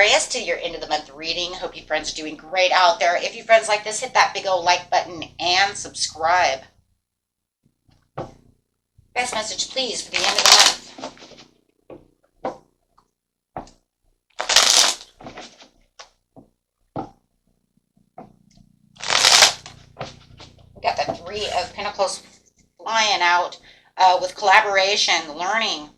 Aquarius, to your end of the month reading. Hope you friends are doing great out there. If you friends like this, hit that big old like button and subscribe. Best message, please, for the end of the month. We got the Three of Pentacles flying out with collaboration, learning.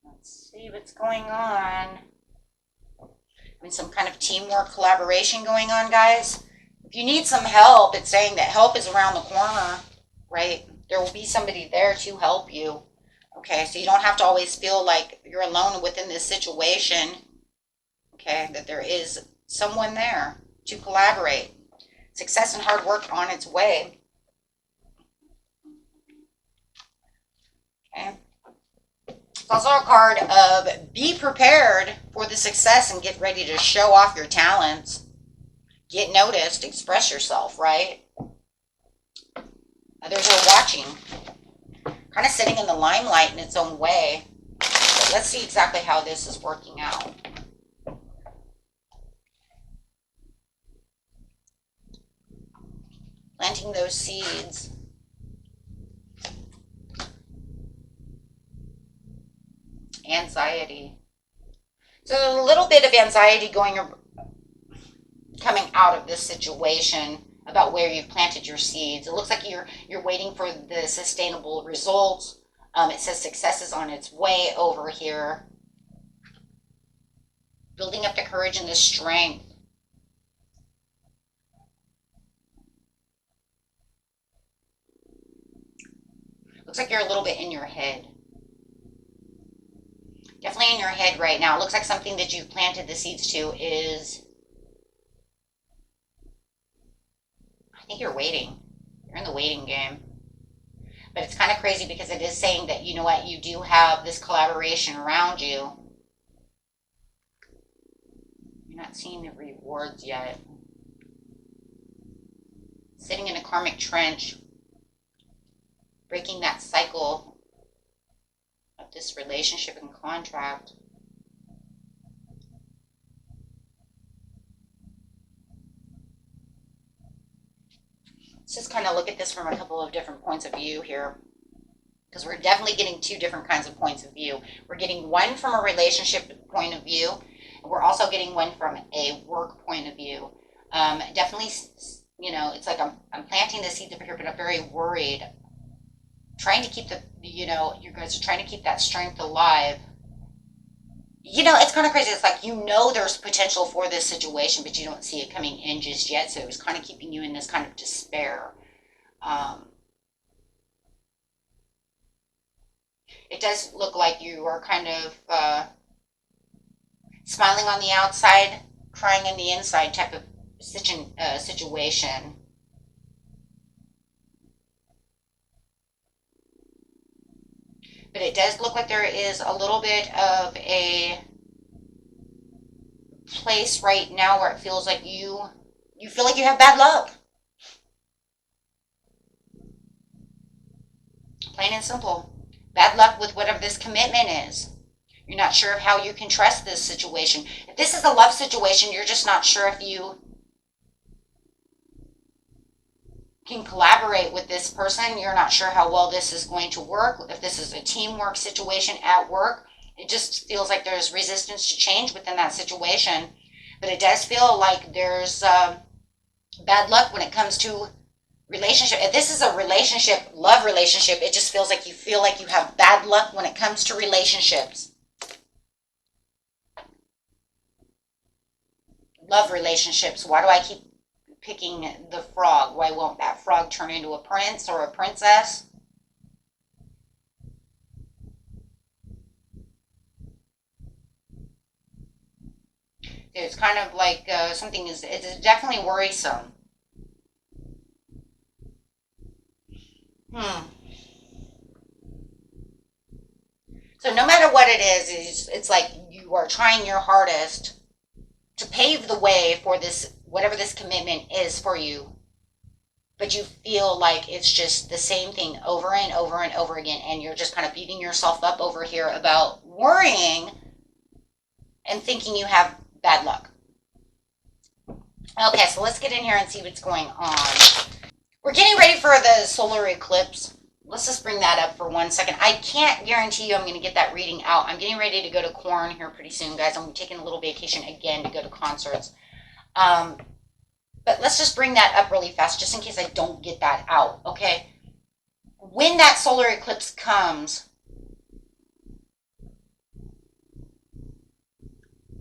Let's see what's going on. I mean, some kind of teamwork, collaboration going on, guys. If you need some help, it's saying that help is around the corner, right? There will be somebody there to help you. Okay, so you don't have to always feel like you're alone within this situation. Okay, that there is someone there to collaborate. Success and hard work on its way. Okay. It's also a card of be prepared for the success and get ready to show off your talents. Get noticed, express yourself, right? Others are watching. Kind of sitting in the limelight in its own way. So let's see exactly how this is working out. Planting those seeds. Anxiety. So there's a little bit of anxiety coming out of this situation about where you've planted your seeds. It looks like you're waiting for the sustainable results. It says success is on its way over here. Building up the courage and the strength. Looks like you're a little bit in your head. Definitely in your head right now. It looks like something that you've planted the seeds to is... I think you're waiting. You're in the waiting game. But it's kind of crazy because it is saying that, you know what, you do have this collaboration around you. You're not seeing the rewards yet. Sitting in a karmic trench. Breaking that cycle of this relationship and contract. Let's just kind of look at this from a couple of different points of view here, because we're definitely getting two different kinds of points of view. We're getting one from a relationship point of view, and we're also getting one from a work point of view. Definitely, you know, it's like I'm planting the seeds up here, but I'm very worried. Trying to keep the, you know, you guys are trying to keep that strength alive. You know, it's kind of crazy. It's like, you know, there's potential for this situation, but you don't see it coming in just yet. So it was kind of keeping you in this kind of despair. It does look like you are kind of smiling on the outside, crying on the inside type of situation. But it does look like there is a little bit of a place right now where it feels like you feel like you have bad luck. Plain and simple. Bad luck with whatever this commitment is. You're not sure of how you can trust this situation. If this is a love situation, you're just not sure if you can collaborate with this person. You're not sure how well this is going to work. If this is a teamwork situation at work, it just feels like there's resistance to change within that situation. But it does feel like there's bad luck when it comes to relationship. If this is a relationship, love relationship, it just feels like you feel like you have bad luck when it comes to relationships. Love relationships. Why do I keep picking the frog? Why won't that frog turn into a prince or a princess? It's kind of like something is, it's definitely worrisome. So no matter what it is, it's like you are trying your hardest to pave the way for this, whatever this commitment is for you. But you feel like it's just the same thing over and over and over again. And you're just kind of beating yourself up over here about worrying and thinking you have bad luck. Okay, so let's get in here and see what's going on. We're getting ready for the solar eclipse. Let's just bring that up for 1 second. I can't guarantee you I'm going to get that reading out. I'm getting ready to go to Corn here pretty soon, guys. I'm taking a little vacation again to go to concerts. But let's just bring that up really fast, just in case I don't get that out, okay? When that solar eclipse comes,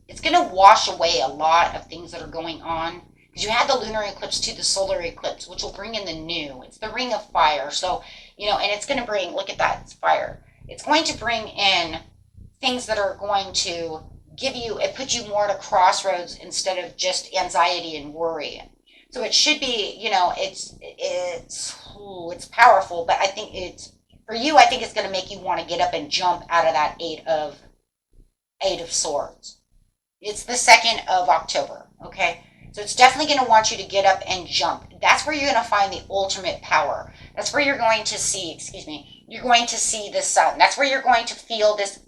it's going to wash away a lot of things that are going on. Because you had the lunar eclipse to the solar eclipse, which will bring in the new. It's the ring of fire. So, you know, and it's going to bring, look at that, it's fire. It's going to bring in things that are going to give you, it puts you more at a crossroads instead of just anxiety and worry. So it should be, you know, it's powerful, but I think it's, for you, I think it's going to make you want to get up and jump out of that Eight of Swords. It's the 2nd of October, okay? So it's definitely going to want you to get up and jump. That's where you're going to find the ultimate power. That's where you're going to see, you're going to see the sun. That's where you're going to feel this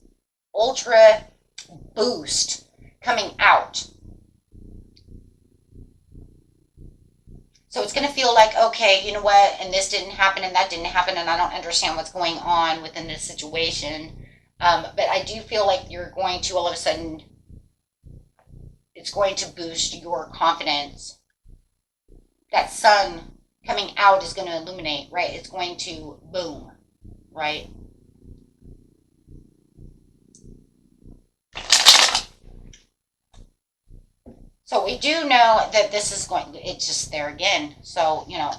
ultra boost coming out. So it's going to feel like, okay, you know what, and this didn't happen and that didn't happen and I don't understand what's going on within this situation. But I do feel like you're going to all of a sudden, it's going to boost your confidence. That sun coming out is going to illuminate, right? It's going to boom, right? So we do know that this is going, it's just there again. So, you know,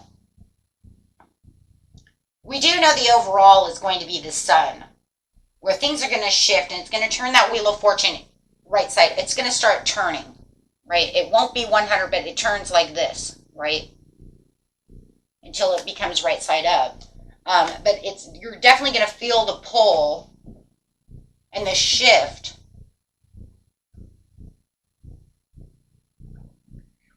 we do know the overall is going to be the sun, where things are going to shift and it's going to turn that wheel of fortune right side. It's going to start turning, right? It won't be 100, but it turns like this, right? Until it becomes right side up. But you're definitely going to feel the pull and the shift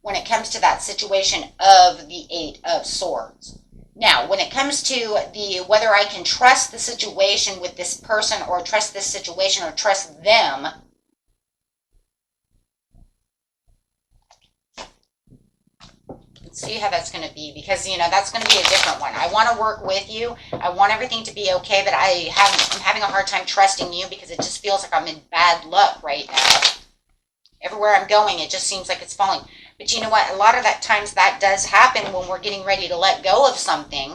when it comes to that situation of the Eight of Swords. Now, when it comes to whether I can trust the situation with this person or trust this situation or trust them, let's see how that's going to be, because, you know, that's going to be a different one. I want to work with you. I want everything to be okay, but I'm having a hard time trusting you because it just feels like I'm in bad luck right now. Everywhere I'm going, it just seems like it's falling. But you know what? A lot of that times that does happen when we're getting ready to let go of something.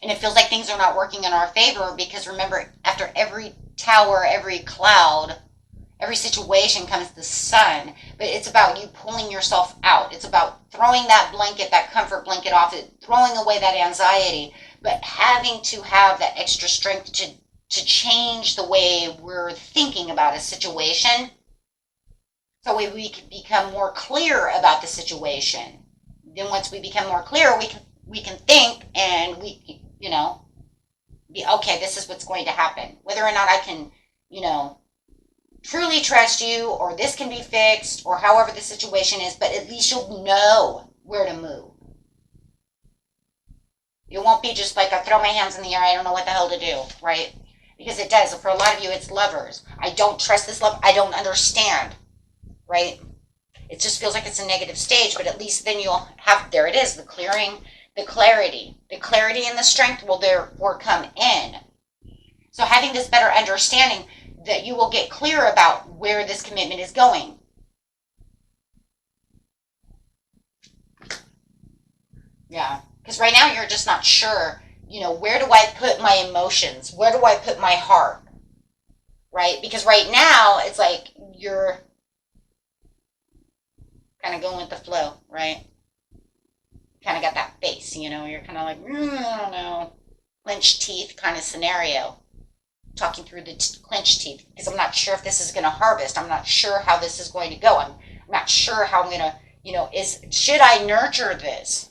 And it feels like things are not working in our favor because, remember, after every tower, every cloud, every situation comes the sun. But it's about you pulling yourself out. It's about throwing that blanket, that comfort blanket off, throwing away that anxiety, but having to have that extra strength to change the way we're thinking about a situation. So we can become more clear about the situation. Then once we become more clear, we can think and we, you know, be, okay, this is what's going to happen. Whether or not I can, you know, truly trust you, or this can be fixed, or however the situation is, but at least you'll know where to move. It won't be just like I throw my hands in the air, I don't know what the hell to do, right? Because it does. For a lot of you, it's lovers. I don't trust this love. I don't understand. Right? It just feels like it's a negative stage, but at least then you'll have, there it is, the clearing, the clarity and the strength will therefore come in. So having this better understanding that you will get clear about where this commitment is going. Yeah, because right now you're just not sure, you know, where do I put my emotions? Where do I put my heart? Right? Because right now it's like you're kind of going with the flow, right? Kind of got that face, you know, you're kind of like, I don't know, clenched teeth kind of scenario. Talking through the clenched teeth, because I'm not sure if this is going to harvest. I'm not sure how this is going to go. I'm not sure how I'm going to, you know, should I nurture this?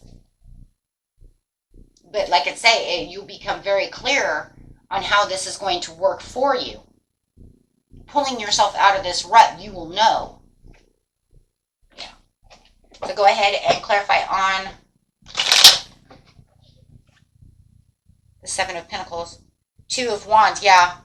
But like I say, you become very clear on how this is going to work for you. Pulling yourself out of this rut, you will know. So go ahead and clarify on the Seven of Pentacles. Two of Wands, yeah.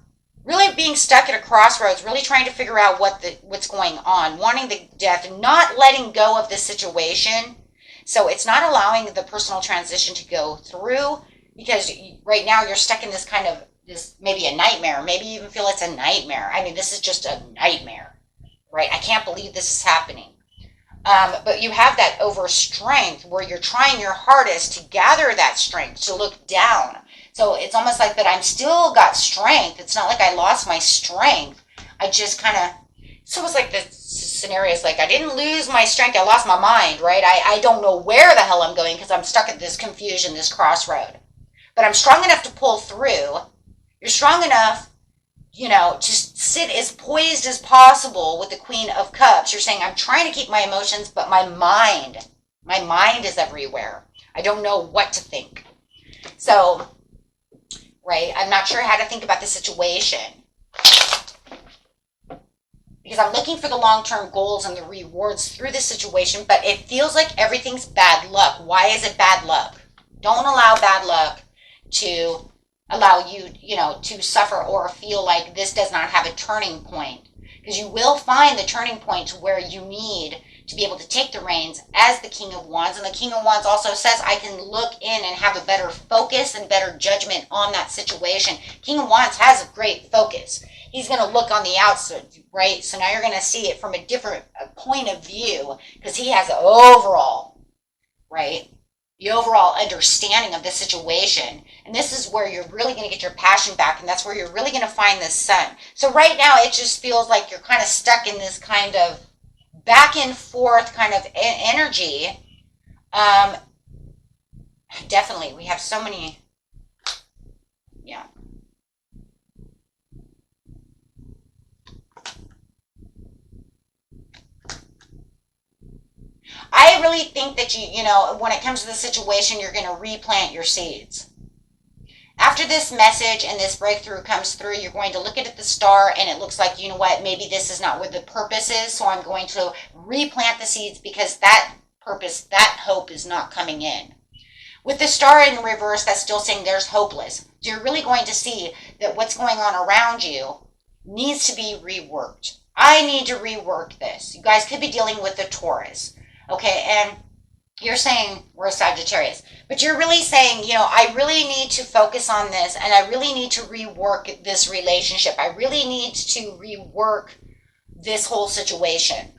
really being stuck at a crossroads, really trying to figure out what's going on, wanting the death, not letting go of the situation. So it's not allowing the personal transition to go through, because right now you're stuck in this kind of, this maybe a nightmare, maybe you even feel it's a nightmare. I mean, this is just a nightmare, right? I can't believe this is happening. But you have that over strength where you're trying your hardest to gather that strength, to look down. So it's almost like that I'm still got strength. It's not like I lost my strength. I just kind of, it's almost like the scenario is like I didn't lose my strength. I lost my mind, right? I don't know where the hell I'm going because I'm stuck at this confusion, this crossroad. But I'm strong enough to pull through. You're strong enough, to sit as poised as possible with the Queen of Cups. You're saying, I'm trying to keep my emotions, but my mind is everywhere. I don't know what to think. So, right, I'm not sure how to think about the situation. Because I'm looking for the long-term goals and the rewards through this situation, but it feels like everything's bad luck. Why is it bad luck? Don't allow bad luck to allow you, to suffer or feel like this does not have a turning point. Because you will find the turning point to where you need to be able to take the reins as the King of Wands. And the King of Wands also says, I can look in and have a better focus and better judgment on that situation. King of Wands has a great focus. He's going to look on the outside, right? So now you're going to see it from a different point of view because he has an overall, right? The overall understanding of the situation. And this is where you're really going to get your passion back, and that's where you're really going to find the sun. So right now it just feels like you're kind of stuck in this kind of back and forth kind of energy. Definitely, we have so many, yeah. I really think that when it comes to the situation, you're going to replant your seeds. After this message and this breakthrough comes through, you're going to look at the star and it looks like, maybe this is not what the purpose is. So I'm going to replant the seeds because that purpose, that hope is not coming in. With the star in reverse, that's still saying there's hopeless. So you're really going to see that what's going on around you needs to be reworked. I need to rework this. You guys could be dealing with the Taurus. Okay, and you're saying we're a Sagittarius, but you're really saying, I really need to focus on this and I really need to rework this relationship. I really need to rework this whole situation.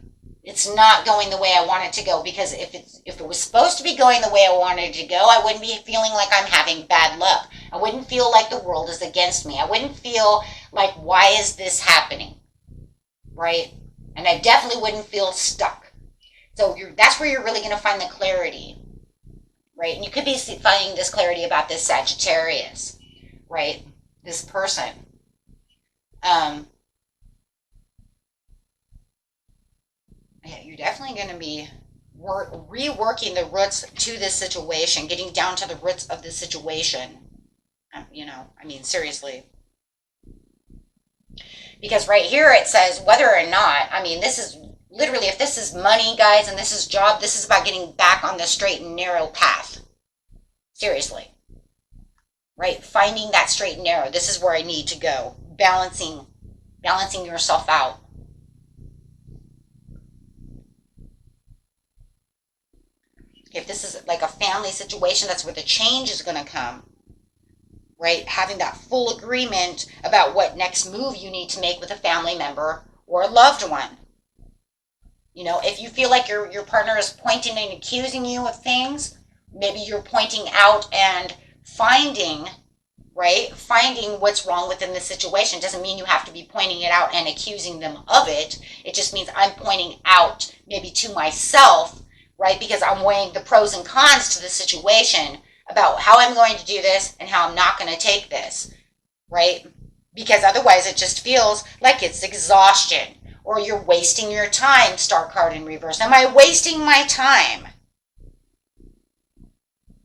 It's not going the way I want it to go, because if it was supposed to be going the way I wanted it to go, I wouldn't be feeling like I'm having bad luck. I wouldn't feel like the world is against me. I wouldn't feel like, why is this happening? Right? And I definitely wouldn't feel stuck. So that's where you're really going to find the clarity, right? And you could be finding this clarity about this Sagittarius, right? This person. Yeah, you're definitely going to be reworking the roots to this situation, getting down to the roots of the situation. Seriously. Because right here it says whether or not, this is literally, if this is money, guys, and this is job, this is about getting back on the straight and narrow path. Seriously. Right? Finding that straight and narrow. This is where I need to go. Balancing yourself out. If this is like a family situation, that's where the change is going to come. Right? Having that full agreement about what next move you need to make with a family member or a loved one. If you feel like your partner is pointing and accusing you of things, maybe you're pointing out and finding what's wrong within the situation. Doesn't mean you have to be pointing it out and accusing them of it. It just means I'm pointing out maybe to myself, right? Because I'm weighing the pros and cons to the situation about how I'm going to do this and how I'm not going to take this, right? Because otherwise it just feels like it's exhaustion. Or you're wasting your time, star card in reverse. Am I wasting my time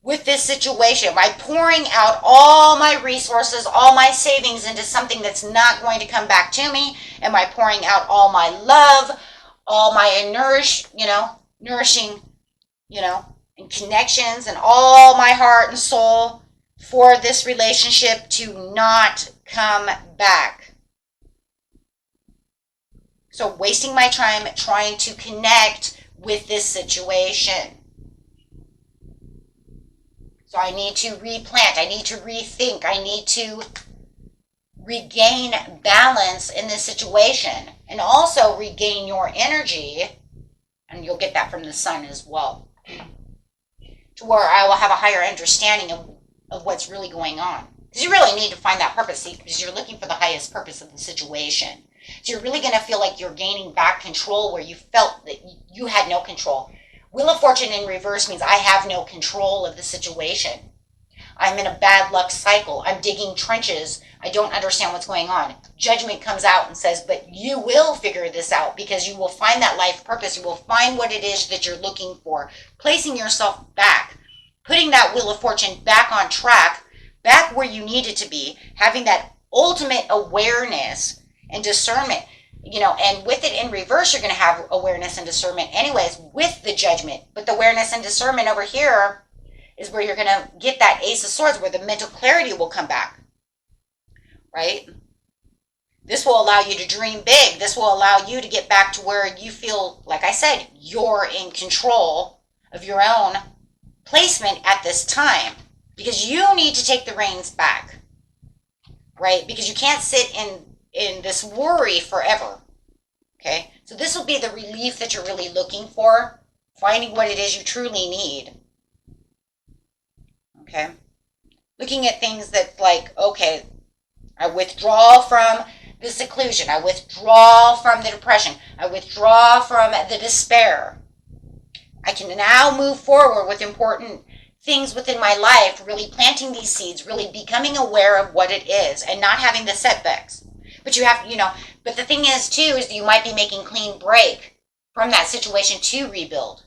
with this situation? Am I pouring out all my resources, all my savings into something that's not going to come back to me? Am I pouring out all my love, all my nourishing, and connections and all my heart and soul for this relationship to not come back? So wasting my time trying to connect with this situation. So I need to replant. I need to rethink. I need to regain balance in this situation. And also regain your energy. And you'll get that from the sun as well. To where I will have a higher understanding of what's really going on. Because you really need to find that purpose. See, because you're looking for the highest purpose of the situation. So you're really going to feel like you're gaining back control where you felt that you had no control. Wheel of Fortune in reverse means I have no control of the situation. I'm in a bad luck cycle. I'm digging trenches. I don't understand what's going on. Judgment comes out and says, but you will figure this out because you will find that life purpose. You will find what it is that you're looking for. Placing yourself back. Putting that Wheel of Fortune back on track. Back where you need it to be. Having that ultimate awareness and discernment. And with it in reverse, you're going to have awareness and discernment anyways with the judgment. But the awareness and discernment over here is where you're going to get that Ace of Swords, where the mental clarity will come back. Right? This will allow you to dream big. This will allow you to get back to where you feel, like I said, you're in control of your own placement at this time. Because you need to take the reins back. Right? Because you can't sit in this worry forever. Okay? So this will be the relief that you're really looking for. Finding what it is you truly need. Okay? Looking at things that like, okay, I withdraw from the seclusion. I withdraw from the depression. I withdraw from the despair. I can now move forward with important things within my life, really planting these seeds, really becoming aware of what it is and not having the setbacks. But you have, but the thing is too, is you might be making clean break from that situation to rebuild.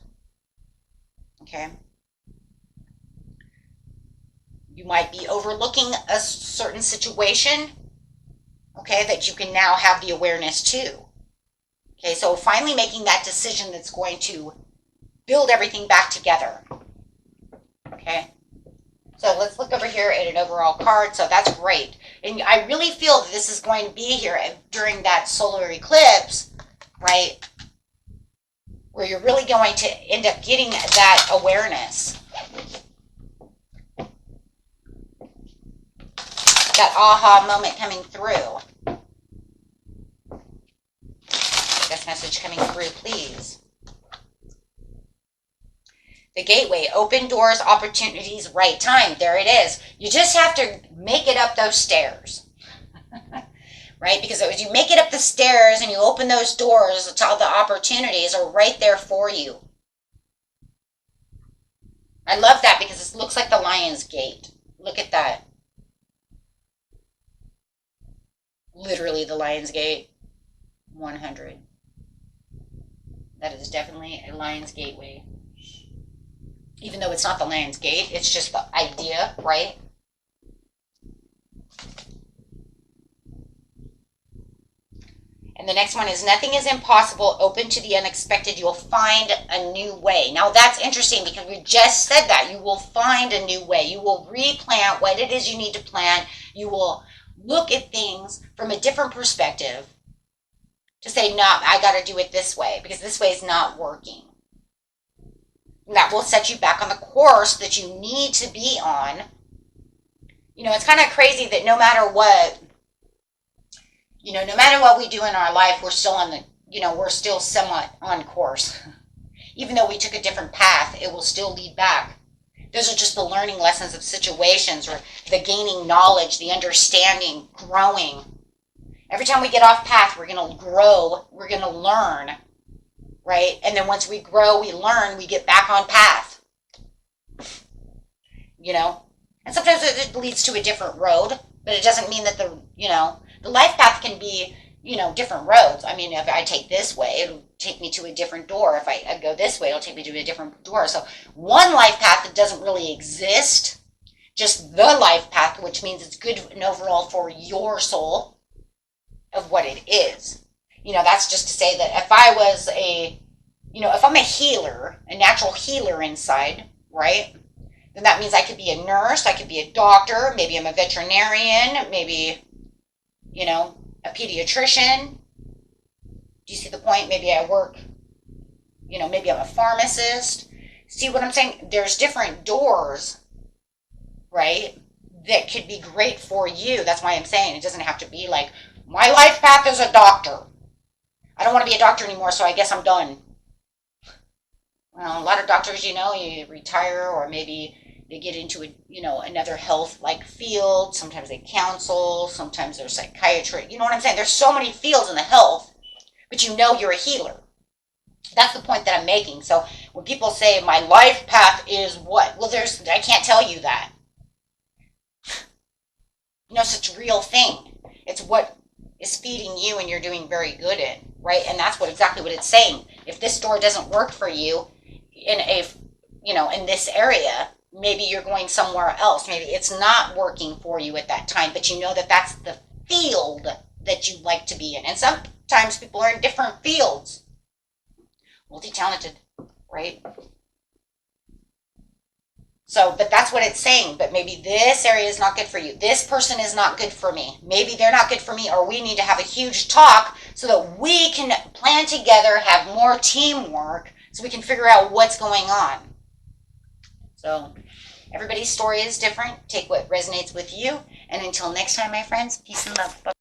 Okay? You might be overlooking a certain situation, okay, that you can now have the awareness to. Okay, so finally making that decision that's going to build everything back together. Okay, so let's look over here at an overall card. So that's great. And I really feel that this is going to be here during that solar eclipse, right, where you're really going to end up getting that awareness. That aha moment coming through. This message coming through, please. The gateway, open doors, opportunities, right time. There it is. You just have to make it up those stairs. Right? Because as you make it up the stairs and you open those doors, all the opportunities are right there for you. I love that because it looks like the Lion's Gate. Look at that. Literally the Lion's Gate. 100. That is definitely a Lion's Gateway. Even though it's not the Lion's Gate, it's just the idea, right? And the next one is nothing is impossible, open to the unexpected. You'll find a new way. Now that's interesting because we just said that. You will find a new way. You will replant what it is you need to plant. You will look at things from a different perspective. To say, no, I got to do it this way because this way is not working. And that will set you back on the course that you need to be on. It's kind of crazy that no matter what, no matter what we do in our life, we're still on we're still somewhat on course. Even though we took a different path, it will still lead back. Those are just the learning lessons of situations or the gaining knowledge, the understanding, growing. Every time we get off path, we're going to grow, we're going to learn, right? And then once we grow, we learn, we get back on path. And sometimes it leads to a different road, but it doesn't mean that the life path can be, different roads. I mean, if I take this way, it'll take me to a different door. If I go this way, it'll take me to a different door. So one life path that doesn't really exist, just the life path, which means it's good and overall for your soul of what it is. That's just to say that if I was if I'm a healer, a natural healer inside, right? Then that means I could be a nurse, I could be a doctor, maybe I'm a veterinarian, maybe, a pediatrician, Do you see the point? Maybe I work, you know, maybe I'm a pharmacist. See what I'm saying? There's different doors, right, that could be great for you. That's why I'm saying it doesn't have to be like, my life path is a doctor. I don't want to be a doctor anymore, so I guess I'm done. Well, a lot of doctors, you know, you retire or maybe they get into a, you know, another health like field. Sometimes they counsel, sometimes they're psychiatrists. You know what I'm saying? There's so many fields in the health, but you know you're a healer. That's the point that I'm making. So when people say my life path is what, well, I can't tell you that. You know, it's such a real thing. It's what is feeding you and you're doing very good at, right? And that's exactly what it's saying. If this door doesn't work for you in a, you know, in this area, maybe you're going somewhere else. Maybe it's not working for you at that time, but you know that that's the field that you like to be in. And sometimes people are in different fields. Multi-talented, right? So, but that's what it's saying. But maybe this area is not good for you. This person is not good for me. Maybe they're not good for me, or we need to have a huge talk so that we can plan together, have more teamwork, so we can figure out what's going on. So, everybody's story is different. Take what resonates with you. And until next time, my friends, peace and love. Bye-bye.